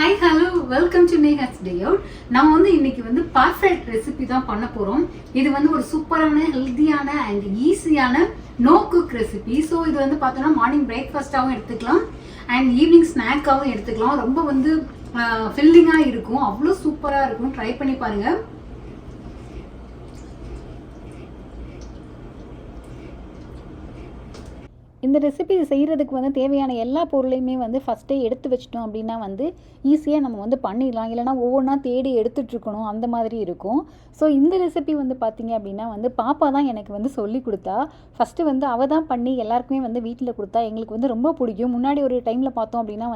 Hi hello welcome to Neha's day out. நம்ம இன்னைக்கு perfect recipe தான் பண்ண போறோம். இது ஒரு சூப்பரான ஹெல்தியான அண்ட் ஈஸியான நோ குக் ரெசிபி. ஸோ இது பார்த்தோம்னா மார்னிங் பிரேக்ஃபாஸ்டாகவும் எடுத்துக்கலாம் அண்ட் ஈவினிங் ஸ்நாக்காகவும் எடுத்துக்கலாம். ரொம்ப ஃபில்லிங்காக இருக்கும், அவ்வளோ சூப்பராக இருக்கும். ட்ரை பண்ணி பாருங்க. இந்த ரெசிபி செய்கிறதுக்கு தேவையான எல்லா பொருளையுமே ஃபஸ்ட்டே எடுத்து வச்சிட்டோம் அப்படின்னா ஈஸியாக நம்ம பண்ணிடலாம். இல்லைனா ஒவ்வொன்றா தேடி எடுத்துகிட்ருக்கணும், அந்த மாதிரி இருக்கும். ஸோ இந்த ரெசிபி பார்த்திங்க அப்படின்னா பாப்பா தான் எனக்கு சொல்லி கொடுத்தா. ஃபஸ்ட்டு அவள் தான் பண்ணி எல்லாருக்குமே வீட்டில் கொடுத்தா. எங்களுக்கு ரொம்ப பிடிக்கும். முன்னாடி ஒரு டைமில் பார்த்தோம் அப்படின்னா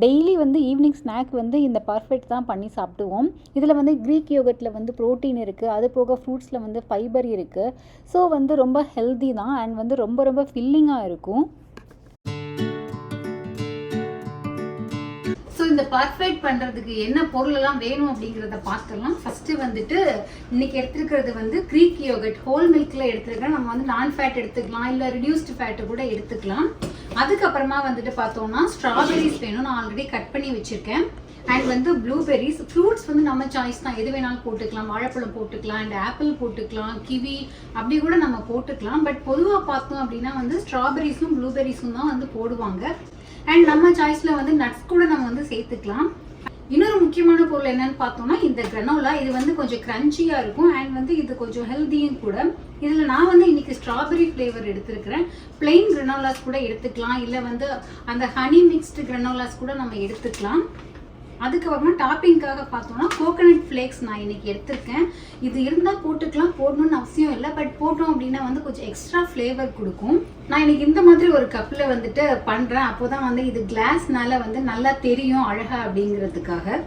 டெய்லி ஈவினிங் ஸ்நாக் இந்த பர்ஃபெக்ட் தான் பண்ணி சாப்பிடுவோம். இதில் க்ரீக் யோகர்ட்டில் ப்ரோட்டீன் இருக்குது, அது போக ஃப்ரூட்ஸில் ஃபைபர் இருக்குது. ஸோ ரொம்ப ஹெல்தி தான் அண்ட் ரொம்ப ஃபில்லிங்காக இருக்கும். ஸோ இந்த பர்ஃபெக்ட் பண்ணுறதுக்கு என்ன பொருள் எல்லாம் வேணும் அப்படிங்கிறத பார்த்துடலாம். ஃபர்ஸ்ட் இன்னைக்கு எடுத்துருக்கிறது க்ரீக் யோகர்ட் ஹோல் மில்க்ல எடுத்துருக்கேன். நம்ம நான் ஃபேட் எடுத்துக்கலாம், இல்லை ரிடியூஸ்டு ஃபேட்டு கூட எடுத்துக்கலாம். அதுக்கப்புறமா பார்த்தோம்னா ஸ்ட்ராபெரிஸ் வேணும். நான் ஆல்ரெடி கட் பண்ணி வச்சிருக்கேன். அண்ட் ப்ளூபெரிஸ், ஃப்ரூட்ஸ் நம்ம சாய்ஸ் தான், எது வேணாலும் போட்டுக்கலாம். வாழைப்பழம் போட்டுக்கலாம், அண்ட் ஆப்பிள் போட்டுக்கலாம், கிவி அப்படி கூட நம்ம போட்டுக்கலாம். பட் பொதுவாக பார்த்தோம் அப்படின்னா ஸ்ட்ராபெரிஸும் ப்ளூபெரிஸும் தான் போடுவாங்க. அண்ட் நம்ம சாய்ஸில் நட்ஸ் கூட நம்ம சேர்த்துக்கலாம். இன்னொரு முக்கியமான பொருள் என்னன்னு பார்த்தோம்னா இந்த கிரனோலா. இது கொஞ்சம் கிரன்ச்சியாக இருக்கும் அண்ட் இது கொஞ்சம் ஹெல்த்தியும் கூட. இதில் நான் இன்னைக்கு ஸ்ட்ராபெரி ஃப்ளேவர் எடுத்துருக்கிறேன். பிளெயின் கிரனோலாஸ் கூட எடுத்துக்கலாம், இல்லை அந்த ஹனி மிக்ஸ்டு கிரனோலாஸ் கூட நம்ம எடுத்துக்கலாம். அதுக்கப்புறமா டாப்பிங்காக பார்த்தோம்னா கோகனட் ஃப்ளேக்ஸ் நான் இன்னைக்கு எடுத்திருக்கேன். இது இருந்தால் போட்டுக்கலாம், போடணும்னு அவசியம் இல்லை. பட் போட்டோம் அப்படின்னா கொஞ்சம் எக்ஸ்ட்ரா ஃப்ளேவர் கொடுக்கும். நான் இன்னைக்கு இந்த மாதிரி ஒரு கப்பில் பண்ணுறேன். அப்போ தான் இது கிளாஸ்னால நல்லா தெரியும் அழகா அப்படிங்கிறதுக்காக.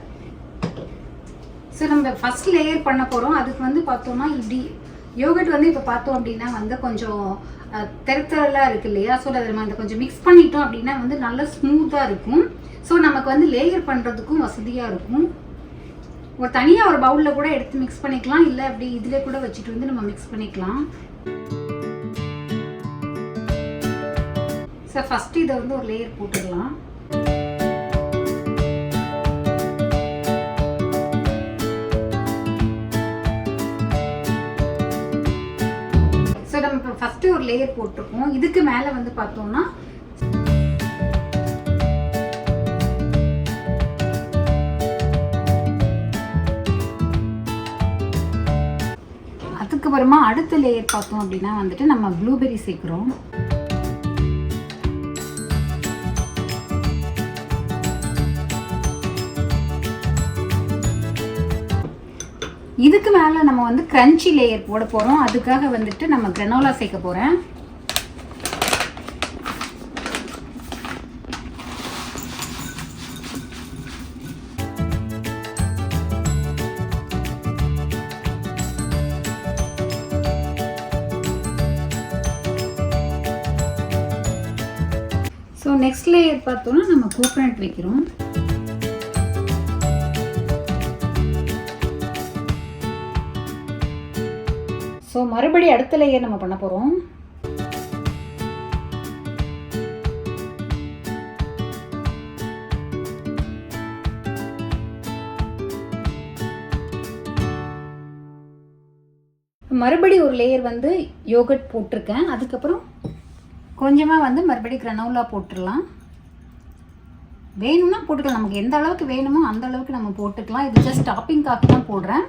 ஸோ நம்ம ஃபர்ஸ்ட் லேயர் பண்ண போகிறோம். அதுக்கு பார்த்தோம்னா இப்படி யோகர்ட் இப்போ பார்த்தோம் அப்படின்னா கொஞ்சம் தெரத்தலாக இருக்கு இல்லையா. ஸோ அதை நம்ம கொஞ்சம் மிக்ஸ் பண்ணிட்டோம் அப்படின்னா நல்லா ஸ்மூத்தாக இருக்கும். ஸோ நமக்கு லேயர் பண்ணுறதுக்கும் வசதியாக இருக்கும். ஒரு தனியாக ஒரு பவுலில் கூட எடுத்து மிக்ஸ் பண்ணிக்கலாம், இல்லை அப்படி இதில் கூட வச்சுட்டு நம்ம மிக்ஸ் பண்ணிக்கலாம். ஸோ ஃபஸ்ட்டு இதை ஒரு லேயர் போட்டுடலாம். ஸோ நம்ம இப்போ ஃபஸ்ட்டு ஒரு லேயர் போட்டிருக்கோம். இதுக்கு மேலே பார்த்தோம்னா அதுக்கப்புறமா அடுத்த லேயர் பார்த்தோம் அப்படின்னா நம்ம ப்ளூபெரி சேர்க்குறோம். இதுக்கு மேலே நம்ம கிரன்ச்சி லேயர் போட போகிறோம். அதுக்காக நம்ம கிரனோலா சேர்க்க போகிறேன். ஸோ நெக்ஸ்ட் லேயர் பார்த்தோம்னா நம்ம கோகனட் வைக்கிறோம். ஸோ மறுபடியும் அடுத்த லேயர் நம்ம பண்ண போகிறோம். மறுபடியும் ஒரு லேயர் யோகர்ட் போட்டிருக்கேன். அதுக்கப்புறம் கொஞ்சமாக மறுபடியும் கிரனோலா போட்டுடலாம். வேணும்னா போட்டுக்கலாம், நமக்கு எந்த அளவுக்கு வேணுமோ அந்த அளவுக்கு நம்ம போட்டுக்கலாம். இது ஜஸ்ட் டாப்பிங்காக தான் போடுறேன்.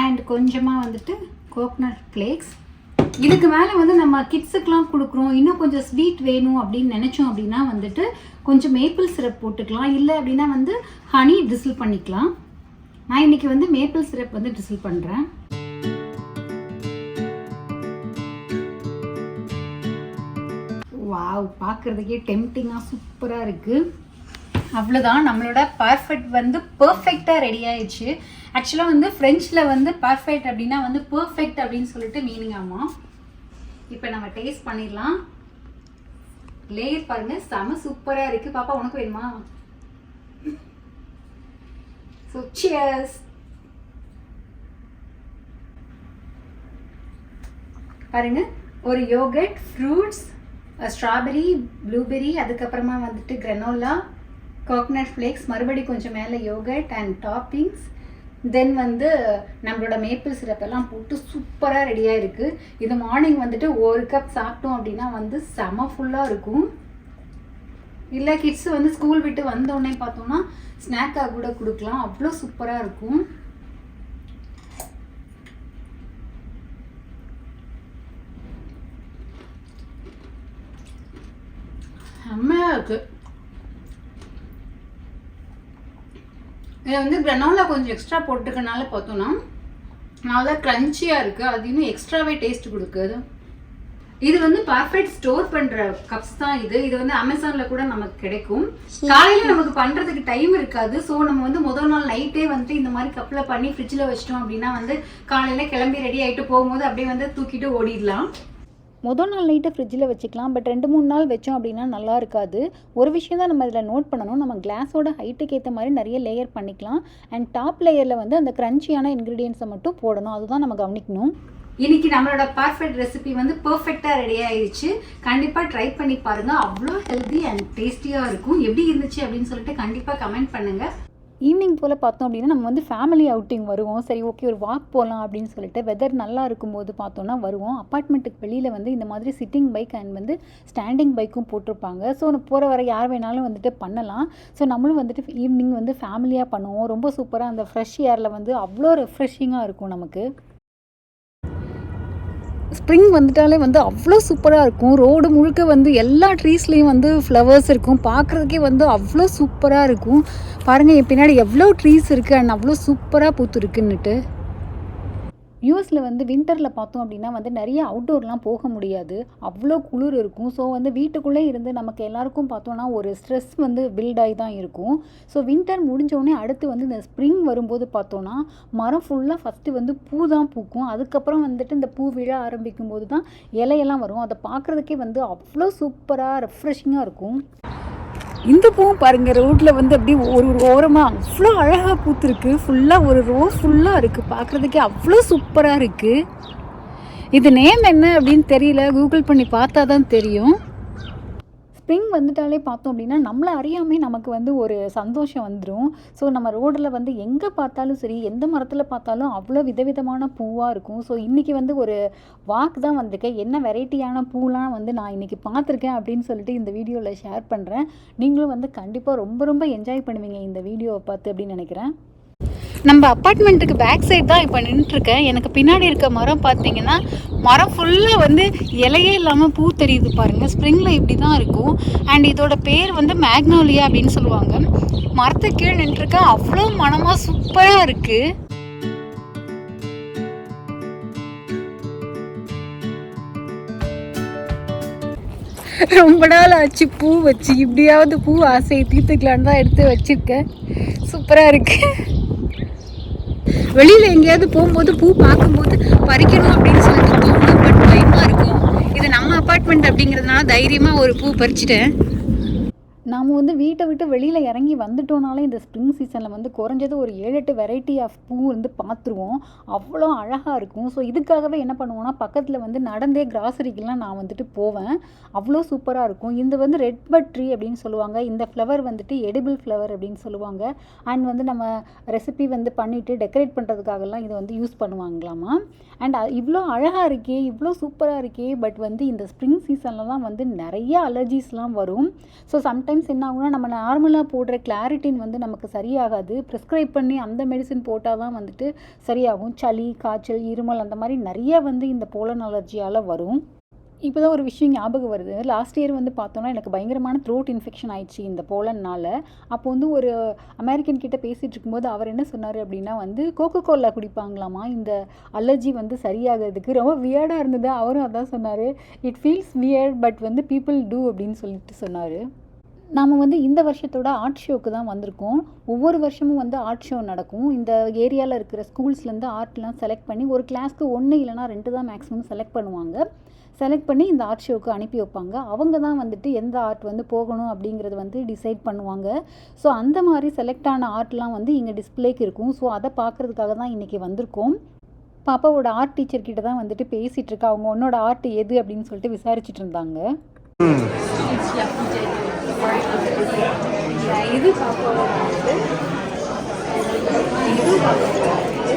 அண்ட் கொஞ்சமாக கோகனட் ஃப்ளேக்ஸ். இதுக்கு மேலே நம்ம கிட்ஸுக்கெலாம் கொடுக்குறோம், இன்னும் கொஞ்சம் ஸ்வீட் வேணும் அப்படின்னு நினச்சோம் அப்படின்னா கொஞ்சம் மேப்பிள் சிரப் போட்டுக்கலாம், இல்லை அப்படின்னா ஹனி ட்ரிசில் பண்ணிக்கலாம். நான் இன்றைக்கி மேப்பிள் சிரப் ட்ரிசில் பண்ணுறேன். வாவ், பார்க்குறதுக்கே டெம்டிங்காக சூப்பராக இருக்குது. அவ்வளோதான், நம்மளோட பர்ஃபெக்ட் பர்ஃபெக்டாக ரெடி ஆயிடுச்சு. ஆக்சுவலாக ஃப்ரெஞ்சில் பர்ஃபெக்ட் அப்படின்னா பர்ஃபெக்ட் அப்படின்னு சொல்லிட்டு மீனிங் ஆமாம். இப்போ நம்ம டேஸ்ட் பண்ணிடலாம். லேயர் பாருங்கள், செம சூப்பராக இருக்குது. பாப்பா உனக்கு வேணுமா? So cheers. பாருங்கள், ஒரு யோகர்ட், ஃப்ரூட்ஸ், ஸ்ட்ராபெரி, ப்ளூபெரி, அதுக்கப்புறமா கிரனோலா, கோகனட் ஃப்ளேக்ஸ், மறுபடியும் கொஞ்சம் மேலே யோகட் அண்ட் டாப்பிங்ஸ், தென் வந்து நம்மளோட மேப்பிள் சிரப் எல்லாம் போட்டு சூப்பராக ரெடியாக இருக்குது. இது மார்னிங் வந்துட்டு 1 கப் சாப்பிட்டோம் அப்படின்னா வந்து செம ஃபுல்லாக இருக்கும். இல்லை கிட்ஸ் வந்து ஸ்கூல் விட்டு வந்தோடனே பார்த்தோன்னா ஸ்நாக்காக கூட கொடுக்கலாம், அவ்வளோ சூப்பராக இருக்கும். செம்மையாக இருக்குது. இதில் வந்து கிரனோலா கொஞ்சம் எக்ஸ்ட்ரா போட்டுக்கனால பார்த்தோன்னா நல்லா க்ரன்ச்சியாக இருக்குது, அது இன்னும் எக்ஸ்ட்ராவே டேஸ்ட் கொடுக்குது. இது வந்து பர்ஃபெக்ட் ஸ்டோர் பண்ணுற கப்ஸ் தான் இது வந்து அமேசானில் கூட நமக்கு கிடைக்கும். காலையில் நமக்கு பண்ணுறதுக்கு டைம் இருக்காது. ஸோ நம்ம வந்து முதல் நாள் நைட்டே வந்துட்டு இந்த மாதிரி கப்பில் பண்ணி ஃப்ரிட்ஜில் வச்சிட்டோம் அப்படின்னா வந்து காலையில் கிளம்பி ரெடி ஆகிட்டு போகும்போது அப்படியே வந்து தூக்கிட்டு ஓடிடலாம். முதல் நாள் நைட்டு ஃப்ரிட்ஜில் வச்சுக்கலாம், பட் 2-3 நாள் வச்சோம் அப்படின்னா நல்லா இருக்காது. ஒரு விஷயம் தான் நம்ம இதில் நோட் பண்ணணும், நம்ம கிளாஸோட ஹைட்டுக்கு ஏற்ற மாதிரி நிறைய லேயர் பண்ணிக்கலாம். அண்ட் டாப் லேயரில் வந்து அந்த க்ரன்ச்சியான இன்க்ரீடியன்ஸை மட்டும் போடணும், அதுதான் நம்ம கவனிக்கணும். இன்னைக்கு நம்மளோட பர்ஃபெக்ட் ரெசிபி வந்து பர்ஃபெக்டாக ரெடி ஆயிடுச்சு. கண்டிப்பாக ட்ரை பண்ணி பாருங்கள், அவ்வளோ ஹெல்தி அண்ட் டேஸ்டியாக இருக்கும். எப்படி இருந்துச்சு அப்படின்னு சொல்லிட்டு கண்டிப்பாக கமெண்ட் பண்ணுங்கள். ஈவினிங் போல் பார்த்தோம் அப்படின்னா நம்ம வந்து ஃபேமிலி அவுட்டிங் வருவோம். சரி ஓகே ஒரு வாக் போகலாம் அப்படின்னு சொல்லிட்டு வெதர் நல்லா இருக்கும்போது பார்த்தோன்னா வருவோம். அப்பார்ட்மெண்ட்டுக்கு வெளியில் வந்து இந்த மாதிரி சிட்டிங் பைக் அண்ட் வந்து ஸ்டாண்டிங் பைக்கும் போட்டிருப்பாங்க. ஸோ போகிற வர யார் வேணாலும் வந்துட்டு பண்ணலாம். ஸோ நம்மளும் வந்துட்டு ஈவினிங் வந்து ஃபேமிலியாக பண்ணுவோம். ரொம்ப சூப்பராக அந்த ஃப்ரெஷ் ஏரில் வந்து அவ்வளோ ரெஃப்ரெஷிங்காக இருக்கும் நமக்கு. ஸ்ப்ரிங் வந்துட்டாலே வந்து அவ்வளோ சூப்பராக இருக்கும். ரோடு முழுக்க வந்து எல்லா ட்ரீஸ்லேயும் வந்து ஃப்ளவர்ஸ் இருக்கும். பார்க்குறதுக்கே வந்து அவ்வளோ சூப்பராக இருக்கும். பாருங்கள் என் பின்னாடி எவ்வளோ ட்ரீஸ் இருக்குது அண்ட் அவ்வளோ சூப்பராக பூத்துருக்குன்னுட்டு. யூஎஸில் வந்து வின்டரில் பார்த்தோம் அப்படின்னா வந்து நிறைய அவுட்டோர்லாம் போக முடியாது, அவ்வளோ குளிர் இருக்கும். ஸோ வந்து வீட்டுக்குள்ளே இருந்து நமக்கு எல்லாருக்கும் பார்த்தோன்னா ஒரு ஸ்ட்ரெஸ் வந்து பில்ட் ஆகி தான் இருக்கும். ஸோ வின்டர் முடிஞ்சோடனே அடுத்து வந்து இந்த ஸ்ப்ரிங் வரும்போது பார்த்தோன்னா மரம் ஃபுல்லாக ஃபஸ்ட்டு வந்து பூ தான் பூக்கும். அதுக்கப்புறம் வந்துட்டு இந்த பூ விழ ஆரம்பிக்கும் போது தான் இலையெல்லாம் வரும். அதை பார்க்குறதுக்கே வந்து அவ்வளோ சூப்பராக ரெஃப்ரெஷிங்காக இருக்கும். இந்த பூவும் பாருங்கள் ரோட்டில் வந்து அப்படியே ஒரு ஓரமாக அவ்வளோ அழகாக பூத்துருக்கு. ஃபுல்லாக ஒரு ரோஸ் ஃபுல்லாக இருக்குது, பார்க்குறதுக்கே அவ்வளோ சூப்பராக இருக்குது. இது நேம் என்ன அப்படின்னு தெரியல, கூகுள் பண்ணி பார்த்தா தான் தெரியும். ஸ்ப்ரிங் வந்துட்டாலே பார்த்தோம் அப்படின்னா நம்மளை அறியாமே நமக்கு வந்து ஒரு சந்தோஷம் வந்துடும். ஸோ நம்ம ரோடில் வந்து எங்கே பார்த்தாலும் சரி, எந்த மரத்தில் பார்த்தாலும் அவ்வளோ விதவிதமான பூவாக இருக்கும். ஸோ இன்றைக்கி வந்து ஒரு வாக் தான் வந்திருக்கேன். என்ன வெரைட்டியான பூலாம் வந்து நான் இன்றைக்கி பார்த்துருக்கேன் அப்படின்னு சொல்லிட்டு இந்த வீடியோவில் ஷேர் பண்ணுறேன். நீங்களும் வந்து கண்டிப்பாக ரொம்ப ரொம்ப என்ஜாய் பண்ணுவீங்க இந்த வீடியோவை பார்த்து அப்படின்னு நினைக்கிறேன். நம்ம அப்பார்ட்மெண்ட்டுக்கு பேக் சைடு தான் இப்போ நின்றுட்டுருக்கேன். எனக்கு பின்னாடி இருக்க மரம் பார்த்தீங்கன்னா மரம் ஃபுல்லாக வந்து இலையே இல்லாமல் பூ தெரியுது பாருங்கள். ஸ்ப்ரிங்கில் இப்படி தான் இருக்கும். அண்ட் இதோட பேர் வந்து மேக்னோலியா அப்படின்னு சொல்லுவாங்க. மரத்தை கீழே நின்றுருக்கேன், அவ்வளோ மனமாக சூப்பராக இருக்குது. ரொம்ப நாள் ஆச்சு பூ வச்சு, இப்படியாவது பூ ஆசையை தீர்த்துக்கலான்னு தான் எடுத்து வச்சுருக்கேன். சூப்பராக இருக்குது. வெளியில் எங்கேயாவது போகும்போது பூ பார்க்கும்போது பறிக்கணும் அப்படின்னு சொல்லிட்டு தோணும், பட் பயமாக இருக்கும். இது நம்ம அப்பார்ட்மெண்ட் அப்படிங்கிறதுனால தைரியமாக ஒரு பூ பறிச்சிட்டேன். நாம் வந்து வீட்டை விட்டு வெளியில் இறங்கி வந்துட்டோனாலே இந்த ஸ்ப்ரிங் சீசனில் வந்து குறைஞ்சது ஒரு 7-8 வெரைட்டி ஆஃப் பூ வந்து பார்த்துருவோம். அவ்வளோ அழகாக இருக்கும். ஸோ இதுக்காகவே என்ன பண்ணுவோன்னா பக்கத்தில் வந்து நடந்தே கிராசரிக்கெலாம் நான் வந்துட்டு போவேன். அவ்வளோ சூப்பராக இருக்கும். இந்த வந்து ரெட் பட் ட்ரீ அப்படின்னு சொல்லுவாங்க. இந்த ஃப்ளவர் வந்துட்டு எடிபிள் ஃப்ளவர் அப்படின்னு சொல்லுவாங்க. அண்ட் வந்து நம்ம ரெசிபி வந்து பண்ணிவிட்டு டெக்கரேட் பண்ணுறதுக்காகலாம் இதை வந்து யூஸ் பண்ணுவாங்களாமா. அண்ட் இவ்வளோ அழகாக இருக்கே, இவ்வளோ சூப்பராக இருக்கே, பட் வந்து இந்த ஸ்ப்ரிங் சீசனில் தான் வந்து நிறைய அலர்ஜிஸ்லாம் வரும். ஸோ சம்டைம்ஸ் என்ன ஆகுனா நம்ம நார்மலாக போடுற கிளாரிட்டின் வந்து நமக்கு சரியாகாது. ப்ரிஸ்கிரைப் பண்ணி அந்த மெடிசின் போட்டால் தான் வந்துட்டு சரியாகும். சளி, காய்ச்சல், இருமல் அந்த மாதிரி நிறைய வந்து இந்த போலன் அலர்ஜியால் வரும். இப்போ தான் ஒரு விஷயம் ஞாபகம் வருது. லாஸ்ட் இயர் வந்து பார்த்தோன்னா எனக்கு பயங்கரமான த்ரோட் இன்ஃபெக்ஷன் ஆயிடுச்சு இந்த போலன்னால். அப்போ வந்து ஒரு அமெரிக்கன் கிட்ட பேசிகிட்டு இருக்கும்போது அவர் என்ன சொன்னார் அப்படின்னா வந்து கோகோகோலா குடிப்பாங்களாமா இந்த அலர்ஜி வந்து சரியாகிறதுக்கு. ரொம்ப வியர்டாக இருந்தது. அவரும் அதான் சொன்னார், இட் ஃபீல்ஸ் வியர்ட் பட் வந்து பீப்புள் டூ அப்படின்னு சொல்லிட்டு சொன்னார். நாம் வந்து இந்த வருஷத்தோட ஆர்ட் ஷோக்கு தான் வந்திருக்கோம். ஒவ்வொரு வருஷமும் வந்து ஆர்ட் ஷோ நடக்கும். இந்த ஏரியாவில் இருக்கிற ஸ்கூல்ஸ்லேருந்து ஆர்ட்லாம் செலக்ட் பண்ணி ஒரு கிளாஸ்க்கு 1 இல்லைனா 2 தான் மேக்ஸிமம் செலக்ட் பண்ணுவாங்க. செலக்ட் பண்ணி இந்த ஆர்ட் ஷோவுக்கு அனுப்பி வைப்பாங்க. அவங்க தான் வந்துட்டு எந்த ஆர்ட் வந்து போகணும் அப்படிங்கிறது வந்து டிசைட் பண்ணுவாங்க. ஸோ அந்த மாதிரி செலக்ட் ஆன ஆர்ட்லாம் வந்து இங்கே டிஸ்பிளேக்கு இருக்கும். ஸோ அதை பார்க்குறதுக்காக தான் இன்றைக்கி வந்திருக்கோம். பாப்பாவோட ஆர்ட் டீச்சர்கிட்ட தான் வந்துட்டு பேசிகிட்டு இருக்கா. அவங்க உன்னோட ஆர்ட் எது அப்படின்னு சொல்லிட்டு விசாரிச்சுட்டு இருந்தாங்க. இது பாப்பாவோட ஆர்ட்டு, இது பாப்பாவோட ஆர்ட்டு,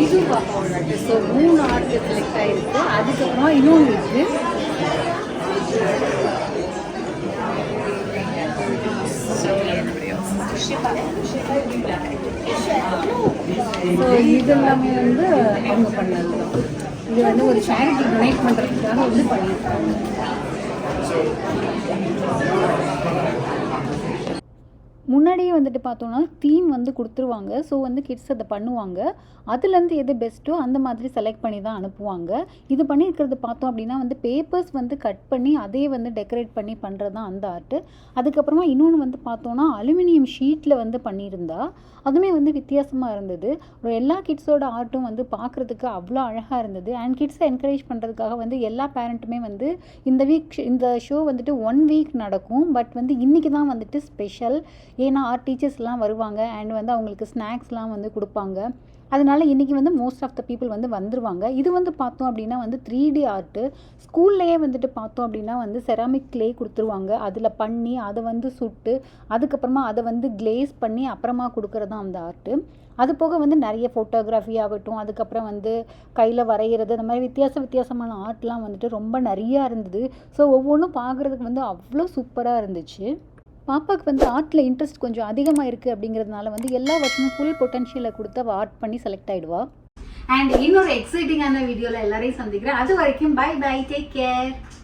இது பாப்பாவோட ஆர்ட்டு. ஸோ 3 ஆர்ட் செலக்ட் ஆகிருக்கு. அதுக்கப்புறம் இன்னொன்று இருக்குது. ஸோ இது எல்லாமே வந்து அவங்க பண்ணது தான். இது வந்து ஒரு சேரிட்டி டொனேட் பண்ணுறதுக்காக வந்து பண்ணியிருக்காங்க. முன்னாடியே வந்துட்டு பார்த்தோன்னா தீம் வந்து கொடுத்துருவாங்க. ஸோ வந்து கிட்ஸ் அதை பண்ணுவாங்க. அதுலேருந்து எது பெஸ்ட்டோ அந்த மாதிரி செலக்ட் பண்ணி தான் அனுப்புவாங்க. இது பண்ணியிருக்கிறது பார்த்தோம் அப்படின்னா வந்து பேப்பர்ஸ் வந்து கட் பண்ணி அதே வந்து டெக்கரேட் பண்ணி பண்ணுறது தான் அந்த ஆர்ட்டு. அதுக்கப்புறமா இன்னொன்று வந்து பார்த்தோன்னா அலுமினியம் ஷீட்டில் வந்து பண்ணியிருந்தா அதுவுமே வந்து வித்தியாசமாக இருந்தது. ஒரு எல்லா கிட்ஸோட ஆர்ட்டும் வந்து பார்க்குறதுக்கு அவ்வளோ அழகாக இருந்தது. அண்ட் கிட்ஸை என்கரேஜ் பண்ணுறதுக்காக வந்து எல்லா பேரண்ட்டுமே வந்து இந்த ஷோ வந்துட்டு 1 வீக் நடக்கும். பட் வந்து இன்றைக்கி தான் வந்துட்டு ஸ்பெஷல். ஏன்னா ஆர்ட் டீச்சர்ஸ்லாம் வருவாங்க அண்ட் வந்து அவங்களுக்கு ஸ்நாக்ஸ்லாம் வந்து கொடுப்பாங்க. அதனால இன்றைக்கி வந்து மோஸ்ட் ஆஃப் த பீப்புள் வந்து வந்துருவாங்க. இது வந்து பார்த்தோம் அப்படின்னா வந்து 3D ஆர்ட்டு. ஸ்கூல்லையே வந்துட்டு பார்த்தோம் அப்படின்னா வந்து செராமிக் க்ளே கொடுத்துருவாங்க. அதில் பண்ணி அதை வந்து சுட்டு அதுக்கப்புறமா அதை வந்து கிளேஸ் பண்ணி அப்புறமா கொடுக்குறது தான் அந்த ஆர்ட்டு. அது போக வந்து நிறைய ஃபோட்டோகிராஃபி ஆகட்டும், அதுக்கப்புறம் வந்து கையில் வரைகிறது, அந்த மாதிரி வித்தியாசமான ஆர்ட்லாம் வந்துட்டு ரொம்ப நிறையா இருந்தது. ஸோ ஒவ்வொன்றும் பார்க்குறதுக்கு வந்து அவ்வளோ சூப்பராக இருந்துச்சு. பாப்பாவுக்கு வந்து ஆர்ட்டில் இன்ட்ரெஸ்ட் கொஞ்சம் அதிகமாக இருக்குது அப்படிங்கிறதுனால வந்து எல்லா வருஷமும் ஃபுல் பொட்டன்ஷியலை கொடுத்து அவள் ஆர்ட் பண்ணி செலக்ட் ஆகிடுவா. அண்ட் இன்னொரு எக்ஸைட்டிங்கான வீடியோவில் எல்லாரையும் சந்திக்கிறேன். அது வரைக்கும் பை பை, டேக் கேர்.